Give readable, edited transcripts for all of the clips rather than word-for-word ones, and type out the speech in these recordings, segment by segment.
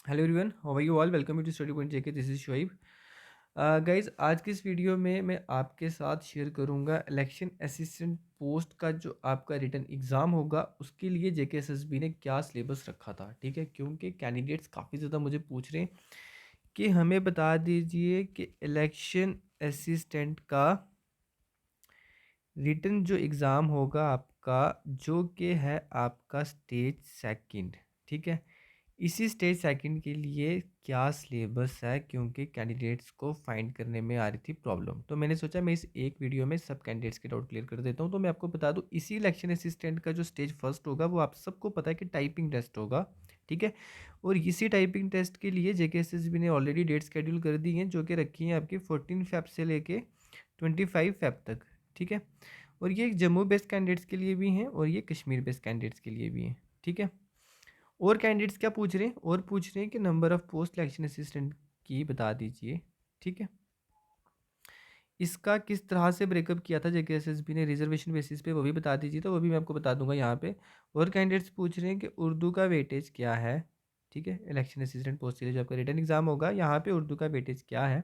Hello everyone, how are you all? Welcome to study point JK. This is Shuaib. Guys, आज की इस video में मैं आपके साथ शेयर करूंगा इलेक्शन असिस्टेंट पोस्ट का जो आपका रिटन एग्ज़ाम होगा उसके लिए जेके एसएसबी ने क्या सिलेबस रखा था। ठीक है, क्योंकि कैंडिडेट्स काफ़ी ज़्यादा मुझे पूछ रहे हैं कि हमें बता दीजिए कि इलेक्शन असिस्टेंट का रिटन जो एग्ज़ाम होगा आपका, जो कि है आपका स्टेज सेकंड। ठीक है, इसी स्टेज सेकंड के लिए क्या सिलेबस है, क्योंकि कैंडिडेट्स को फाइंड करने में आ रही थी प्रॉब्लम। तो मैंने सोचा मैं इस एक वीडियो में सब कैंडिडेट्स के डाउट क्लियर कर देता हूँ। तो मैं आपको बता दूँ, इसी इलेक्शन असिस्टेंट का जो स्टेज फर्स्ट होगा वो आप सबको पता है कि टाइपिंग टेस्ट होगा। ठीक है, और इसी टाइपिंग टेस्ट के लिए जेकेएसएसबी ने ऑलरेडी डेट शेड्यूल कर दी है, जो कि रखी है आपकी 14 फेब से लेके 25 फेब तक। ठीक है, और ये जम्मू बेस्ड कैंडिडेट्स के लिए भी हैं और ये कश्मीर बेस्ड कैंडिडेट्स के लिए भी हैं। ठीक है, और कैंडिडेट्स क्या पूछ रहे हैं, और पूछ रहे हैं कि number of post election assistant की बता दीजिए। ठीक है, इसका किस तरह से ब्रेकअप किया था जेकेएसएसबी ने रिजर्वेशन बेसिस पे, वो भी बता दीजिए। तो वो भी मैं आपको बता दूंगा यहाँ पे। और कैंडिडेट्स पूछ रहे हैं कि उर्दू का वेटेज क्या है। ठीक है, इलेक्शन असिस्टेंट पोस्ट के लिए जो आपका रिटन एग्जाम होगा, यहाँ पे उर्दू का वेटेज क्या है,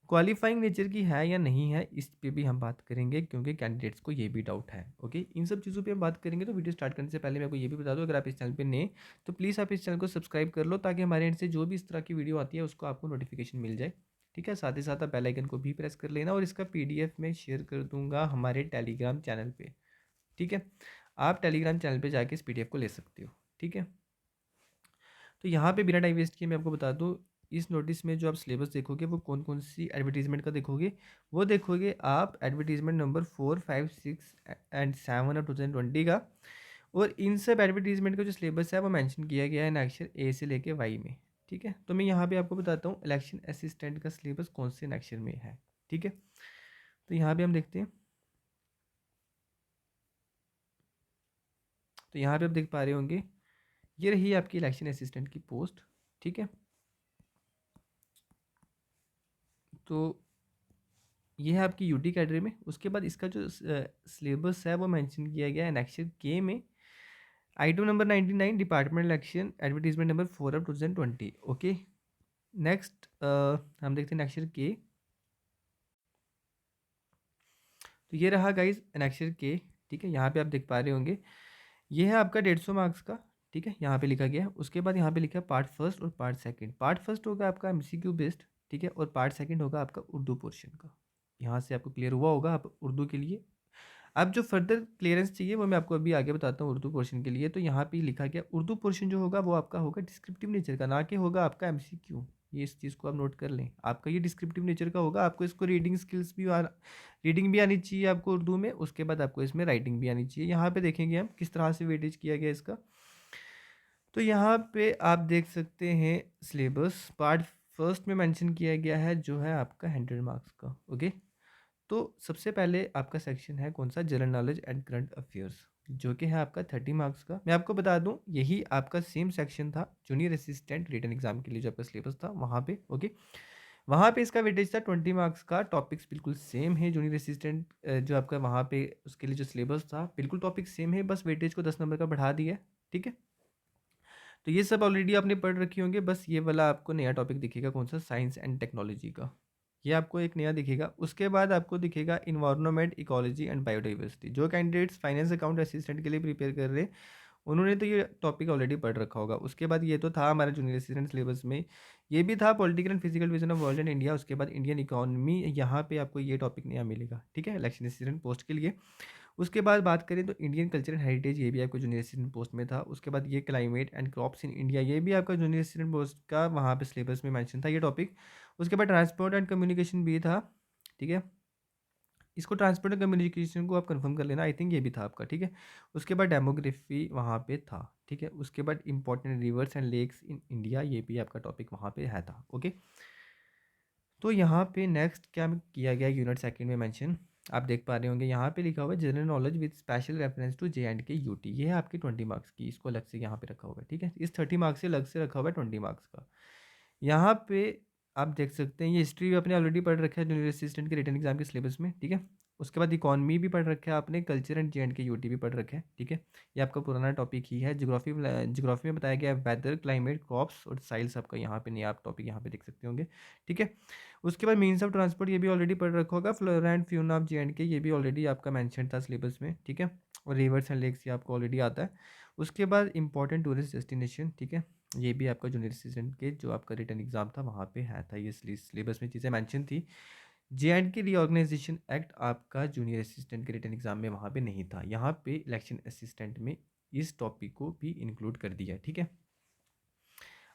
क्वालिफाइंग नेचर की है या नहीं है, इस पे भी हम बात करेंगे, क्योंकि कैंडिडेट्स को ये भी डाउट है। ओके, इन सब चीज़ों पे हम बात करेंगे। तो वीडियो स्टार्ट करने से पहले मैं आपको ये भी बता दूं, अगर आप इस चैनल पे नए, तो प्लीज़ आप इस चैनल को सब्सक्राइब कर लो, ताकि हमारे एंड से जो भी इस तरह की वीडियो आती है उसको आपको नोटिफिकेशन मिल जाए। ठीक है, साथ ही साथ आप बेल आइकन को भी प्रेस कर लेना, और इसका पीडीएफ में शेयर कर दूंगा हमारे टेलीग्राम चैनल पे। ठीक है, आप टेलीग्राम चैनल पे जाके इस पीडीएफ को ले सकते हो। ठीक है, तो यहाँ पे बिना टाइम वेस्ट किए मैं आपको बता दूँ, इस नोटिस में जो आप सिलेबस देखोगे वो कौन कौन सी एडवर्टीजमेंट का देखोगे, वो देखोगे आप एडवर्टीजमेंट नंबर 4, 5, 6 एंड 7 ऑफ 2020 का। और इन सब एडवर्टीजमेंट का जो सिलेबस है वो मेंशन किया गया है इन अक्षर ए से लेके वाई में। ठीक है, तो मैं यहाँ पे आपको बताता हूँ इलेक्शन असिस्टेंट का सिलेबस कौन से अक्षर में है। ठीक है, तो यहाँ पे हम देखते हैं। तो यहाँ पे आप देख पा रहे होंगे, ये रही आपकी इलेक्शन असिस्टेंट की पोस्ट। ठीक है, तो ये है आपकी यूटी कैटेगरी में। उसके बाद इसका जो सिलेबस है वो मेंशन किया गया है एनेक्शन के में। Item number 99, department election, advertisement number 4 of 2020। Okay, next हम देखते हैं एनेक्शन के। तो ये रहा गाइज एनेक्शन के। ठीक है, यहाँ पे आप देख पा रहे होंगे, ये है आपका 150 मार्क्स का। ठीक है, यहाँ पे लिखा गया है। उसके बाद यहाँ पे लिखा है पार्ट फर्स्ट और पार्ट सेकंड। पार्ट फर्स्ट होगा आपका एमसीक्यू बेस्ड। ठीक है, और पार्ट सेकंड होगा आपका उर्दू पोर्शन का। यहाँ से आपको क्लियर हुआ होगा आप उर्दू के लिए। अब जो फर्दर क्लियरेंस चाहिए वो मैं आपको अभी आगे बताता हूँ उर्दू पोर्शन के लिए। तो यहाँ पे लिखा गया उर्दू पोर्शन जो होगा वो आपका होगा डिस्क्रिप्टिव नेचर का, ना कि होगा आपका एमसीक्यू। ये इस चीज़ को आप नोट कर लें, आपका ये डिस्क्रिप्टिव नेचर का होगा। आपको इसको रीडिंग स्किल्स भी रीडिंग भी आनी चाहिए आपको उर्दू में, उसके बाद आपको इसमें राइटिंग भी आनी चाहिए। यहाँ पे देखेंगे हम किस तरह से वेटेज किया गया इसका। तो यहाँ पे आप देख सकते हैं सिलेबस पार्ट फर्स्ट में मेंशन किया गया है जो है आपका 100 मार्क्स का। ओके, तो सबसे पहले आपका सेक्शन है कौन सा, general knowledge and current affairs, जो कि है आपका 30 मार्क्स का। मैं आपको बता दूं यही आपका सेम सेक्शन था जूनियर असिस्टेंट रिटन एग्जाम के लिए, जो आपका सिलेबस था वहाँ पे। ओके, वहाँ पे इसका वेटेज था 20 मार्क्स का। टॉपिक्स बिल्कुल सेम है जूनियर असिस्टेंट जो आपका वहाँ पे उसके लिए जो सिलेबस था बिल्कुल टॉपिक सेम है, बस वेटेज को 10 नंबर का बढ़ा दिया है। ठीक है, तो ये सब ऑलरेडी आपने पढ़ रखी होंगे। बस ये वाला आपको नया टॉपिक दिखेगा कौन सा, साइंस एंड टेक्नोलॉजी का। ये आपको एक नया दिखेगा। उसके बाद आपको दिखेगा इन्वायरमेंट, इकोलॉजी एंड बायोडाइवर्सिटी। जो कैंडिडेट्स फाइनेंस अकाउंट असिस्टेंट के लिए प्रिपेयर कर रहे हैं उन्होंने तो ये टॉपिक ऑलरेडी पढ़ रखा होगा। उसके बाद ये तो था हमारा जूनियर असिस्टेंट सिलेबस में, ये भी था political and physical vision of world and India. उसके बाद इंडियन इकोनॉमी, यहाँ पे आपको ये टॉपिक नया मिलेगा। ठीक है, इलेक्शन असिस्टेंट पोस्ट के लिए। उसके बाद बात करें तो इंडियन कल्चर एंड हेरिटेज, ये भी आपको जूनियर असिस्टेंट पोस्ट में था। उसके बाद ये climate and crops in India, ये भी आपका जूनियर असिस्टेंट पोस्ट का वहाँ पे सिलेबस में मेंशन था ये टॉपिक। उसके बाद ट्रांसपोर्ट एंड कम्युनिकेशन भी था। ठीक है, इसको ट्रांसपोर्ट एंड कम्युनिकेशन को आप कंफर्म कर लेना, आई थिंक ये भी था आपका। ठीक है, उसके बाद डेमोग्राफी वहाँ पे था। ठीक है, उसके बाद important rivers and lakes in India, ये भी आपका टॉपिक वहाँ पे है था। ओके, तो यहाँ पे नेक्स्ट क्या किया गया यूनिट सेकंड में मेंशन, आप देख पा रहे होंगे यहाँ पे लिखा हुआ है general knowledge with special reference to JNK UT. ये है आपकी 20 मार्क्स की, इसको अलग से यहाँ पे रखा हुआ है। ठीक है, इस 30 मार्क्स से अलग से रखा हुआ है 20 मार्क्स का। यहाँ पे आप देख सकते हैं ये हिस्ट्री भी आपने ऑलरेडी पढ़ रखा है जूनियर असिस्टेंट के रिटन एग्जाम के सिलेबस में। ठीक है, उसके बाद इकॉनमी भी पढ़ रखा है आपने, कल्चर एंड J&K यूटी भी पढ़ रखा है, ठीक है। ये आपका पुराना टॉपिक ही है। ज्योग्राफी में बताया गया है वेदर, क्लाइमेट, क्रॉप्स और साइल्स आपका यहाँ पे नहीं, आप टॉपिक यहाँ पे देख सकते होंगे, ठीक है। उसके बाद मीन्स ऑफ ट्रांसपोर्ट ये भी ऑलरेडी पढ़ रखा होगा। Flora and fauna of J&K ये भी ऑलरेडी आपका मैंशन था सिलेबस में, ठीक है। और रिवर्स एंड लेक्स ये आपको ऑलरेडी आता है। उसके बाद इंपॉर्टेंट टूरिस्ट डेस्टिनेशन, ठीक है, ये भी आपका जूनियर असिस्टेंट के जो आपका रिटर्न एग्जाम था वहाँ पे है था, ये सिलेबस में चीज़ें मेंशन थी। J&K रीऑर्गेनाइजेशन एक्ट आपका जूनियर असिस्टेंट के रिटर्न एग्जाम में वहाँ पे नहीं था, यहाँ पे इलेक्शन असिस्टेंट में इस टॉपिक को भी इंक्लूड कर दिया है, ठीक है।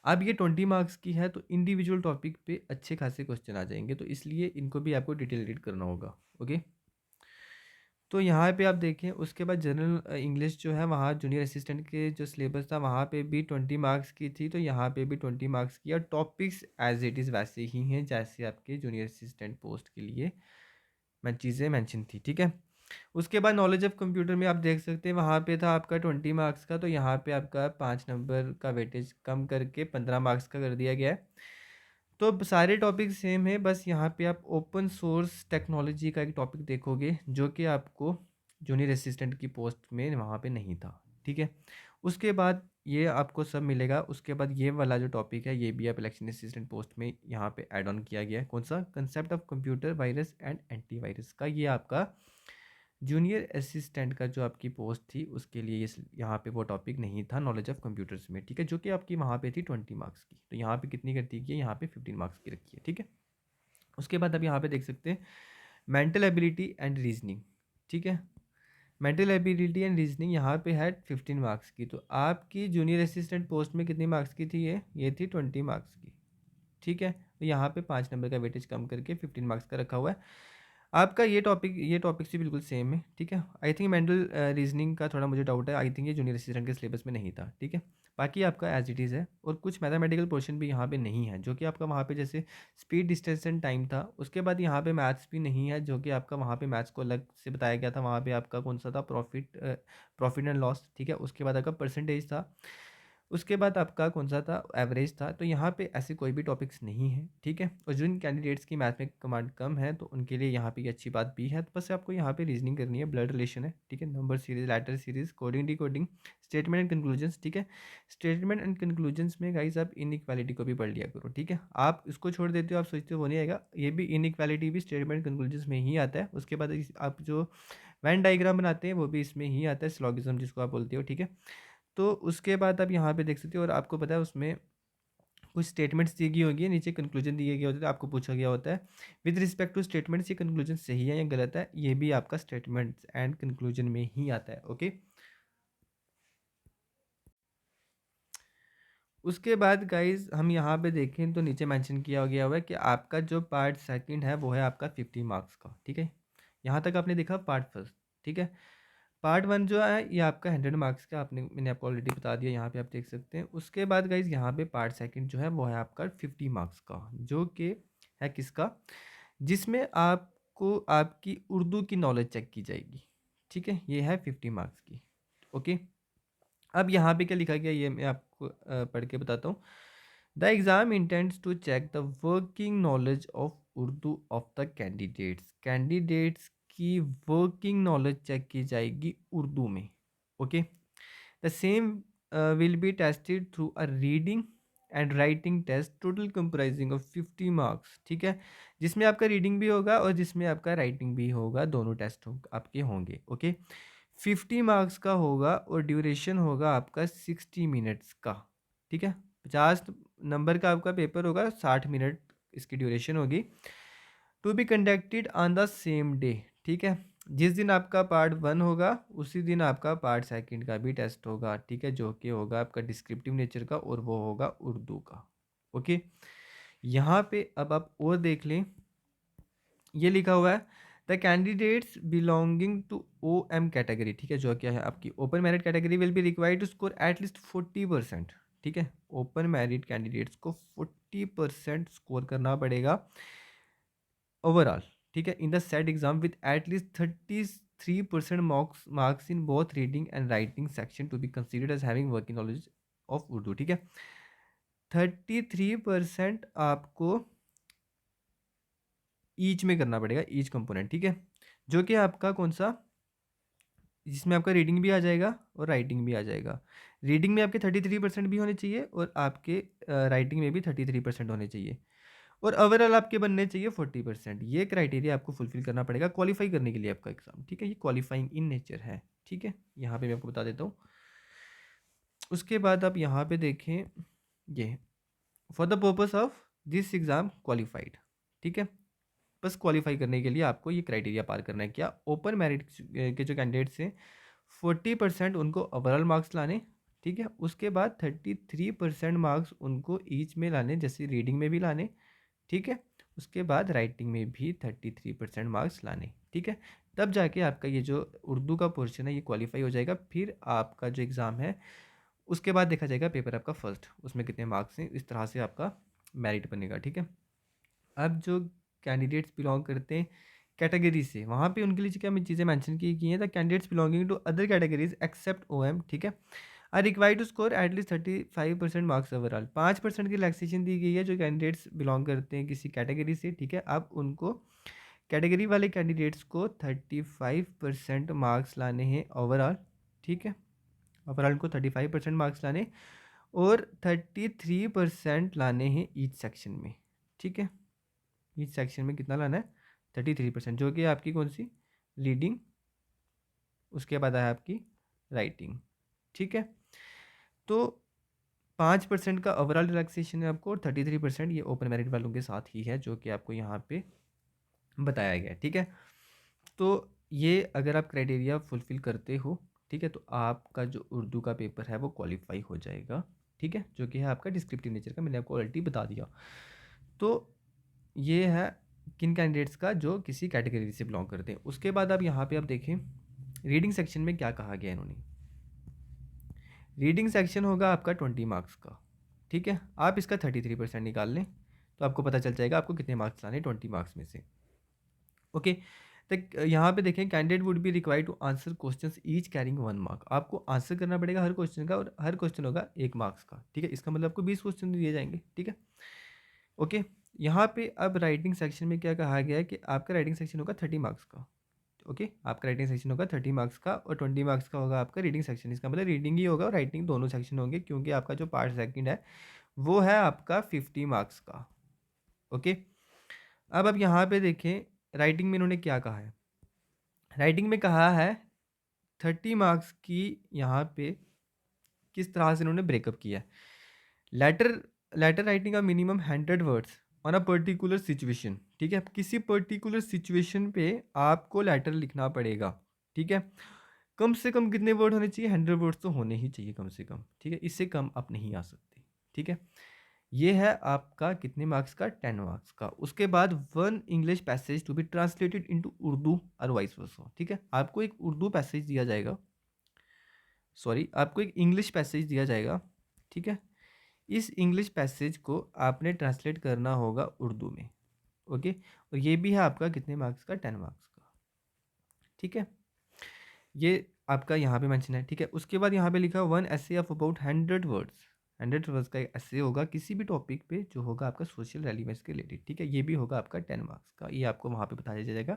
अब ये 20 मार्क्स की है, तो इंडिविजुअल टॉपिक पे अच्छे खासे क्वेश्चन आ जाएंगे, तो इसलिए इनको भी आपको डिटेल रीड करना होगा, ओके। तो यहाँ पे आप देखें, उसके बाद जनरल इंग्लिश जो है वहाँ जूनियर असिस्टेंट के जो सिलेबस था वहाँ पे भी 20 मार्क्स की थी, तो यहाँ पे भी 20 मार्क्स की, और टॉपिक्स एज इट इज़ वैसे ही हैं जैसे आपके जूनियर असिस्टेंट पोस्ट के लिए मैं चीज़ें मेंशन थी, ठीक है। उसके बाद नॉलेज ऑफ कंप्यूटर में आप देख सकते हैं वहाँ पे था आपका 20 मार्क्स का, तो यहाँ पे आपका 5 नंबर का वेटेज कम करके 15 मार्क्स का कर दिया गया है। तो सारे टॉपिक सेम है, बस यहाँ पे आप ओपन सोर्स टेक्नोलॉजी का एक टॉपिक देखोगे जो कि आपको जूनियर असिस्टेंट की पोस्ट में वहाँ पे नहीं था, ठीक है। उसके बाद ये आपको सब मिलेगा। उसके बाद ये वाला जो टॉपिक है ये भी आप इलेक्शन असिस्टेंट पोस्ट में यहाँ पे ऐड ऑन किया गया है। कौन सा? Concept of computer virus and antivirus का, ये आपका जूनियर असिस्टेंट का जो आपकी पोस्ट थी उसके लिए यहाँ पे वो टॉपिक नहीं था नॉलेज ऑफ कंप्यूटर्स में, ठीक है, जो कि आपकी वहाँ पे थी 20 मार्क्स की। तो यहाँ पे कितनी कर दी गई है? यहाँ पे 15 मार्क्स की रखी है, ठीक है। उसके बाद आप यहाँ पे देख सकते हैं मेंटल एबिलिटी एंड रीजनिंग, ठीक है। मेंटल एबिलिटी एंड रीजनिंग यहाँ पे है 15 मार्क्स की। तो आपकी जूनियर असिस्टेंट पोस्ट में कितनी मार्क्स की थी? ये थी 20 मार्क्स की, ठीक है। तो यहाँ पे 5 नंबर का वेटेज कम करके 15 मार्क्स का रखा हुआ है। आपका ये टॉपिक भी बिल्कुल सेम है, ठीक है। आई थिंक मेंटल रीजनिंग का थोड़ा मुझे डाउट है, आई थिंक ये जूनियर असिस्टेंट के सिलेबस में नहीं था, ठीक है। बाकी आपका एज इट इज़ है, और कुछ मैथमेटिकल पोर्शन भी यहाँ पे नहीं है जो कि आपका वहाँ पे जैसे स्पीड, डिस्टेंस एंड टाइम था। उसके बाद यहाँ पे मैथ्स भी नहीं है जो कि आपका वहाँ पे मैथ्स को अलग से बताया गया था। वहाँ पे आपका कौन सा था? प्रॉफिट एंड लॉस, ठीक है। उसके बाद आपका परसेंटेज था। उसके बाद आपका कौन सा था? एवरेज था। तो यहाँ पे ऐसे कोई भी टॉपिक्स नहीं है, ठीक है। और जिन कैंडिडेट्स की मैथ में कमांड कम है तो उनके लिए यहाँ पे ये अच्छी बात भी है। तो बस आपको यहाँ पे रीजनिंग करनी है, ब्लड रिलेशन है, ठीक है, number series, letter series, coding, decoding, statement and conclusions, ठीक है। स्टेटमेंट एंड कंक्लूजन्स में गाइस आप इनइक्वालिटी को भी पढ़ लिया करो, ठीक है। आप इसको छोड़ देते हो, आप सोचते हो वो नहीं आएगा, ये भी इनइक्वालिटी भी स्टेटमेंट कंक्लूजन्स में ही आता है। उसके बाद आप जो वैन डायग्राम बनाते हैं वो भी इसमें ही आता है, सिलोगिज्म जिसको आप बोलते हो, ठीक है। तो उसके बाद आप यहाँ पे देख सकते हो, और आपको पता है उसमें कुछ स्टेटमेंट्स दी गई होगी, नीचे कंक्लूजन दिए गए होते हैं, आपको पूछा गया होता है विद रिस्पेक्ट टू स्टेटमेंट्स ये कंक्लूजन सही है या गलत है, ये भी आपका स्टेटमेंट्स एंड कंक्लूजन में ही आता है, ओके। उसके बाद गाइज हम यहाँ पे देखें तो नीचे मेंशन किया गया हुआ है कि आपका जो पार्ट सेकंड है वो है आपका 50 मार्क्स का, ठीक है। यहाँ तक आपने देखा पार्ट फर्स्ट, ठीक है। पार्ट वन जो है ये आपका 100 मार्क्स का, मैंने आपको ऑलरेडी बता दिया, यहाँ पे आप देख सकते हैं। उसके बाद गाइज यहाँ पे पार्ट सेकंड जो है वो है आपका 50 मार्क्स का, जो कि है किसका? जिसमें आपको आपकी उर्दू की नॉलेज चेक की जाएगी, ठीक है। ये है 50 मार्क्स की, ओके। अब यहाँ पे क्या लिखा गया ये मैं आपको पढ़ के बताता हूँ। The exam intends to check the working knowledge of Urdu of the candidates, candidates की वर्किंग नॉलेज चेक की जाएगी उर्दू में, okay. The same will be tested through a reading and writing test total comprising of 50 marks, ठीक है। जिसमें आपका reading भी होगा और जिसमें आपका राइटिंग भी होगा, दोनों टेस्ट आपके होंगे, ओके। 50 मार्क्स का होगा और ड्यूरेशन होगा आपका 60 मिनट्स का, ठीक है। 50 नंबर का आपका पेपर होगा, 60 मिनट इसकी ड्यूरेशन होगी। To be conducted on the same day, ठीक है। जिस दिन आपका पार्ट वन होगा उसी दिन आपका पार्ट सेकंड का भी टेस्ट होगा, ठीक है, जो कि होगा आपका डिस्क्रिप्टिव नेचर का और वो होगा उर्दू का, ओके। यहाँ पे अब आप और देख लें, ये लिखा हुआ है the candidates belonging to O M category, ठीक है, जो क्या है आपकी open merit category will be required to score at least 40%, ठीक है। ओपन मेरिट कैंडिडेट्स को 40% स्कोर करना पड़ेगा ओवरऑल, ठीक है, in the SET exam with at least 33% marks in both reading and writing section to be considered as having working knowledge of Urdu, ठीक है। 33% आपको ईच में करना पड़ेगा, ईच कंपोनेंट, ठीक है। जो कि आपका कौन सा, जिसमें आपका रीडिंग भी आ जाएगा और राइटिंग भी आ जाएगा। रीडिंग में आपके 33% भी होने चाहिए और आपके राइटिंग में भी 33% होने चाहिए, और ओवरऑल आपके बनने चाहिए 40%। ये क्राइटेरिया आपको फुलफिल करना पड़ेगा क्वालिफाई करने के लिए आपका एग्जाम, ठीक है। ये क्वालिफाइंग इन नेचर है, ठीक है। यहाँ पे मैं आपको बता देता हूँ। उसके बाद आप यहाँ पे देखें, ये for the purpose of this exam qualified, ठीक है। बस क्वालिफाई करने के लिए आपको ये क्राइटेरिया पार करना है। क्या? ओपन मेरिट के जो कैंडिडेट्स हैं 40% उनको ओवरऑल मार्क्स लाने, ठीक है। उसके बाद 33% मार्क्स उनको ईच में लाने, जैसे रीडिंग में भी लाने, ठीक है। उसके बाद राइटिंग में भी 33% मार्क्स लाने, ठीक है। तब जाके आपका ये जो उर्दू का पोर्शन है ये क्वालिफाई हो जाएगा। फिर आपका जो एग्ज़ाम है उसके बाद देखा जाएगा पेपर आपका फर्स्ट, उसमें कितने मार्क्स हैं, इस तरह से आपका मेरिट बनेगा, ठीक है। अब जो कैंडिडेट्स बिलोंग करते हैं कैटेगरी से, वहाँ पे उनके लिए क्या चीज़ें मेंशन की हैं, the candidates belonging to other categories except OM, ठीक है, are required to score at least 35% marks overall. 5% की रिलैक्सेशन दी गई है जो कैंडिडेट्स बिलोंग करते हैं किसी कैटेगरी से, ठीक है। अब उनको कैटेगरी वाले कैंडिडेट्स को 35% मार्क्स लाने हैं ओवरऑल, ठीक है। ओवरऑल को 35% मार्क्स लाने और 33% लाने हैं ईच सेक्शन में, ठीक है। ईच सेक्शन में कितना लाना है? 33%, जो कि आपकी कौन सी, रीडिंग, उसके बाद है आपकी राइटिंग, ठीक है। तो 5% का ओवरऑल रिलैक्सेशन है आपको, और 33% ये ओपन मेरिट वालों के साथ ही है, जो कि आपको यहाँ पे बताया गया है, ठीक है। तो ये अगर आप क्राइटेरिया फुलफिल करते हो, ठीक है, तो आपका जो उर्दू का पेपर है वो क्वालिफाई हो जाएगा, ठीक है, जो कि है आपका डिस्क्रिप्टिव नेचर का, मैंने आपको ऑलरेडी बता दिया। तो ये है किन कैंडिडेट्स का जो किसी कैटेगरी से बिलोंग करते हैं। उसके बाद आप यहाँ पे आप देखें रीडिंग सेक्शन में क्या कहा गया इन्होंने। रीडिंग सेक्शन होगा आपका 20 मार्क्स का, ठीक है। आप इसका 33% निकाल लें तो आपको पता चल जाएगा आपको कितने मार्क्स लाने 20 मार्क्स में से, ओके। तो यहाँ पे देखें candidate would be required to answer questions each carrying 1 mark. आपको आंसर करना पड़ेगा हर क्वेश्चन का, और हर क्वेश्चन होगा 1 मार्क्स का, ठीक है। इसका मतलब आपको 20 क्वेश्चन दिए जाएंगे, ठीक है, ओके। यहाँ पे अब राइटिंग सेक्शन में क्या कहा गया है कि आपका राइटिंग सेक्शन होगा 30 मार्क्स का, ओके। आपका राइटिंग सेक्शन होगा 30 मार्क्स का, और 20 मार्क्स का होगा आपका रीडिंग सेक्शन। इसका मतलब रीडिंग ही होगा और राइटिंग दोनों सेक्शन होंगे, क्योंकि आपका जो पार्ट सेकंड है वो है आपका 50 मार्क्स का, ओके। अब यहाँ पे देखें राइटिंग में इन्होंने क्या कहा है। राइटिंग में कहा है 30 मार्क्स की, यहाँ पे किस तरह से इन्होंने ब्रेकअप किया है। लेटर लेटर राइटिंग का minimum 100 words on a particular situation, ठीक है। किसी पर्टिकुलर सिचुएशन पे आपको लेटर लिखना पड़ेगा, ठीक है। कम से कम कितने वर्ड होने चाहिए? 100 वर्ड्स तो होने ही चाहिए कम से कम, ठीक है। इससे कम आप नहीं आ सकते, ठीक है। ये है आपका कितने मार्क्स का? 10 मार्क्स का। उसके बाद 1 English passage to be translated into Urdu और वाइस वर्सा, ठीक है। आपको एक उर्दू पैसेज दिया जाएगा, सॉरी, आपको एक इंग्लिश पैसेज दिया जाएगा, ठीक है। इस इंग्लिश पैसेज को आपने ट्रांसलेट करना होगा उर्दू में, ओके। और ये भी है आपका कितने मार्क्स का? 10 मार्क्स का, ठीक है। ये आपका यहाँ पे मेंशन है, ठीक है। उसके बाद यहाँ पे लिखा 1 essay of about 100 words. 100 words का एक एसे होगा किसी भी टॉपिक पे जो होगा आपका सोशल रेलिवेंस के रिलेटेड, ठीक है। ये भी होगा आपका 10 मार्क्स का, ये आपको वहाँ पे बताया जाएगा।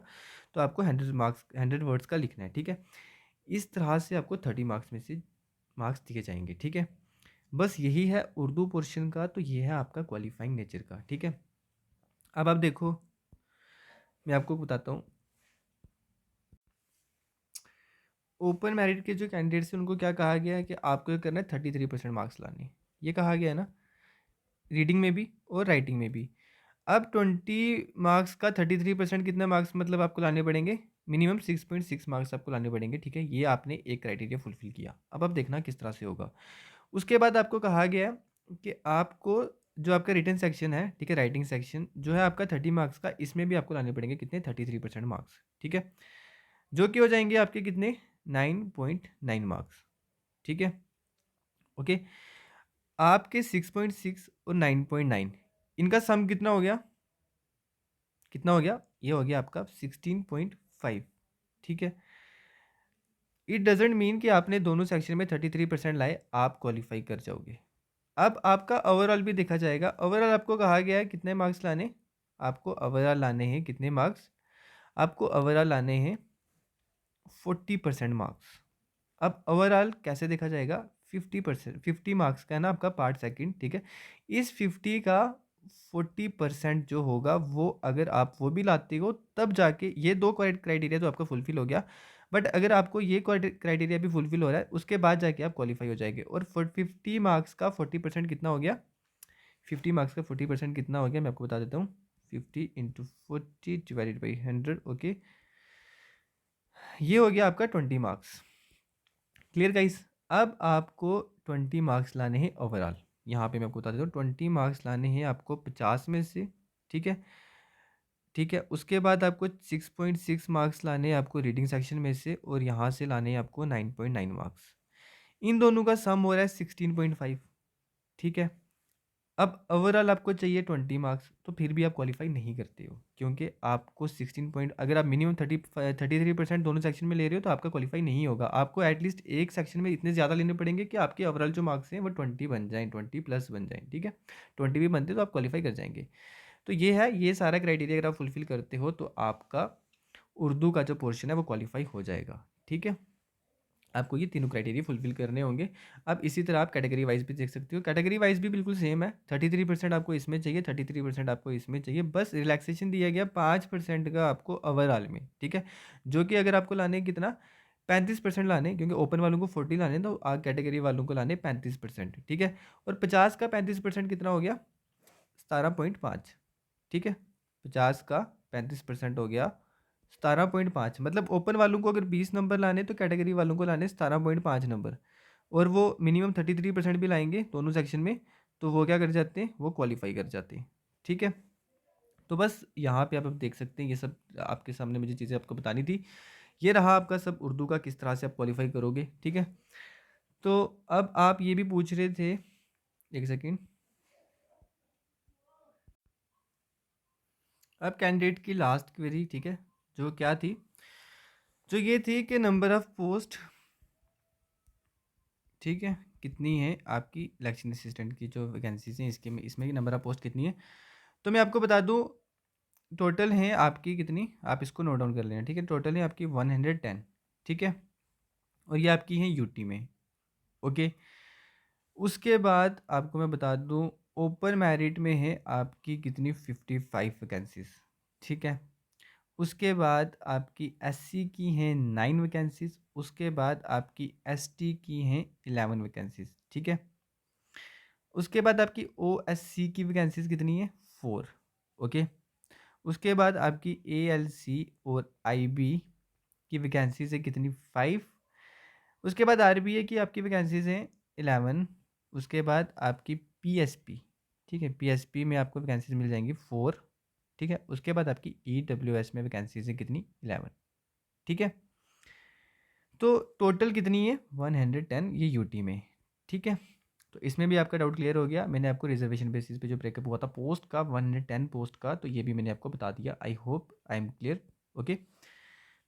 तो आपको 100 मार्क्स 100 वर्ड्स का लिखना है, ठीक है। इस तरह से आपको 30 मार्क्स में से मार्क्स दिए जाएंगे, ठीक है। बस यही है उर्दू पोर्शन का, तो ये है आपका क्वालिफाइंग नेचर का, ठीक है। अब आप देखो, मैं आपको बताता हूँ ओपन मेरिट के जो कैंडिडेट्स हैं उनको क्या कहा गया है कि आपको ये करना है 33% मार्क्स लाने, ये कहा गया है ना, रीडिंग में भी और राइटिंग में भी। अब 20 मार्क्स का 33% कितना मार्क्स मतलब आपको लाने पड़ेंगे? मिनिमम 6.6 मार्क्स आपको लाने पड़ेंगे, ठीक है। ये आपने एक क्राइटेरिया फुलफिल किया। अब आप देखना किस तरह से होगा। उसके बाद आपको कहा गया है कि आपको जो आपका रिटन सेक्शन है, ठीक है, राइटिंग सेक्शन जो है आपका 30 मार्क्स का, इसमें भी आपको लाने पड़ेंगे कितने? 33% मार्क्स, ठीक है। जो कि हो जाएंगे आपके कितने? 9.9 मार्क्स, ठीक है, ओके। आपके 6.6 और 9.9 इनका सम कितना हो गया? कितना हो गया? ये हो गया आपका 16.5, ठीक है। इट डजेंट मीन कि आपने दोनों सेक्शन में 33% लाए आप क्वालिफाई कर जाओगे। अब आपका ओवरऑल भी देखा जाएगा। ओवरऑल आपको कहा गया है कितने मार्क्स लाने? आपको ओवरऑल लाने हैं कितने मार्क्स? आपको ओवरऑल लाने हैं 40% मार्क्स। अब ओवरऑल कैसे देखा जाएगा? 50%, 50 मार्क्स का है ना आपका पार्ट सेकंड, ठीक है? इस 50 का 40% जो होगा वो अगर आप वो भी लाते हो तब जाके ये 2 क्राइटेरिया तो आपका फुलफिल हो गया। बट अगर आपको ये क्राइटेरिया भी फुलफिल हो रहा है उसके बाद जाके आप क्वालिफाई हो जाएंगे। और 50 मार्क्स का 40% कितना हो गया? 50 मार्क्स का 40% कितना हो गया मैं आपको बता देता हूँ। 50 इंटू 40 डिवाइडेड बाई 100, ओके, ये हो गया आपका 20 मार्क्स। Clear guys? अब आपको 20 मार्क्स लाने हैं ओवरऑल। यहाँ पे मैं आपको बता देता हूँ 20 मार्क्स लाने हैं आपको 50 में से, ठीक है? ठीक है, उसके बाद आपको 6.6 मार्क्स लाने हैं आपको रीडिंग सेक्शन में से, और यहाँ से लाने हैं आपको 9.9 मार्क्स। इन दोनों का सम हो रहा है 16.5, ठीक है? अब ओवरऑल आपको चाहिए 20 मार्क्स, तो फिर भी आप क्वालिफाई नहीं करते हो, क्योंकि आपको 16 पॉइंट, अगर आप मिनिमम 33% दोनों सेक्शन में ले रहे हो तो आपका क्वालिफाई नहीं होगा। आपको एटलीस्ट एक सेक्शन में इतने ज़्यादा लेने पड़ेंगे कि आपके ओवरऑल जो मार्क्स हैं वो 20 बन जाएँ, 20 प्लस बन जाएँ, ठीक है? 20 भी बनते तो आप क्वालिफाई कर जाएंगे। तो ये है, ये सारा क्राइटेरिया अगर आप फुलफिल करते हो तो आपका उर्दू का जो पोर्शन है वो क्वालिफाई हो जाएगा, ठीक है? आपको ये तीनों क्राइटेरिया फुलफिल करने होंगे। अब इसी तरह आप कैटेगरी वाइज भी देख सकते हो, कैटेगरी वाइज भी बिल्कुल सेम है। 33% आपको इसमें चाहिए, 33% आपको इसमें चाहिए, बस रिलैक्सेशन दिया गया 5% का आपको ओवरऑल में, ठीक है? जो कि अगर आपको लाने कितना, 35% लाने, क्योंकि ओपन वालों को 40 लाने तो कैटेगरी वालों को लाने 35%, ठीक है? और 50 का 35% कितना हो गया? 17.5, ठीक है? 50 का 35% हो गया 17.5, मतलब ओपन वालों को अगर 20 नंबर लाने तो कैटेगरी वालों को लाने 17.5 नंबर, और वो मिनिमम 33% भी लाएंगे दोनों सेक्शन में, तो वो क्या कर जाते हैं, वो क्वालिफाई कर जाते हैं, ठीक है? तो बस यहाँ पे आप अब देख सकते हैं, ये सब आपके सामने मुझे चीज़ें आपको बतानी थी। ये रहा आपका सब उर्दू का, किस तरह से आप क्वालिफाई करोगे, ठीक है? तो अब आप ये भी पूछ रहे थे, एक सेकेंड, अब कैंडिडेट की लास्ट क्वेरी, ठीक है, जो क्या थी, जो ये थी कि नंबर ऑफ पोस्ट, ठीक है, कितनी है आपकी इलेक्शन असिस्टेंट की जो वैकेंसीज हैं, इसके में, इसमें की नंबर ऑफ पोस्ट कितनी है? तो मैं आपको बता दूं, टोटल है आपकी कितनी, आप इसको नोट डाउन कर लेना, ठीक है? टोटल है आपकी 110, ठीक है? और ये आपकी है यूटी में, ओके? उसके बाद आपको मैं बता दूं, ओपन मेरिट में है आपकी कितनी, 55 वैकेंसीज, ठीक है? उसके बाद आपकी एससी की हैं 9 वैकेंसीज, उसके बाद आपकी एसटी की हैं 11 वैकेंसीज, ठीक है? उसके बाद आपकी ओएससी की वैकेंसीज कितनी है, 4, ओके? उसके बाद आपकी एएलसी और आईबी की वैकेंसीज है कितनी, 5। उसके बाद आरबीए की आपकी वैकेंसीज हैं 11। उसके बाद आपकी पीएसपी, ठीक है, पीएसपी में आपको वैकेंसीज मिल जाएंगी 4, ठीक है? उसके बाद आपकी ईडब्ल्यूएस में वैकेंसीज है कितनी, 11, ठीक है? तो टोटल कितनी है, 110, ये यूटी में, ठीक है? तो इसमें भी आपका डाउट क्लियर हो गया। मैंने आपको रिजर्वेशन बेसिस पे जो ब्रेकअप हुआ था पोस्ट का, 110 पोस्ट का, तो ये भी मैंने आपको बता दिया। I hope I am clear, okay?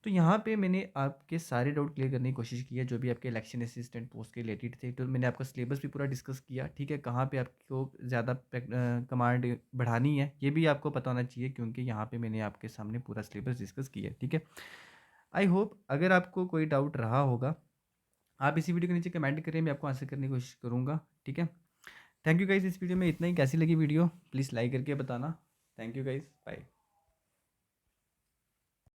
तो यहाँ पे मैंने आपके सारे डाउट क्लियर करने की कोशिश की है, जो भी आपके इलेक्शन असिस्टेंट पोस्ट के रिलेटेड थे। तो मैंने आपका सिलेबस भी पूरा डिस्कस किया, ठीक है? कहाँ पे आपको ज़्यादा कमांड बढ़ानी है ये भी आपको पता होना चाहिए, क्योंकि यहाँ पे मैंने आपके सामने पूरा सिलेबस डिस्कस किया है, ठीक है? आई होप अगर आपको कोई डाउट रहा होगा, आप इसी वीडियो के नीचे कमेंट करें, मैं आपको आंसर करने की कोशिश करूँगा, ठीक है? थैंक यू गाइस, इस वीडियो में इतना ही। कैसी लगी वीडियो प्लीज़ लाइक करके बताना। Thank you guys, bye.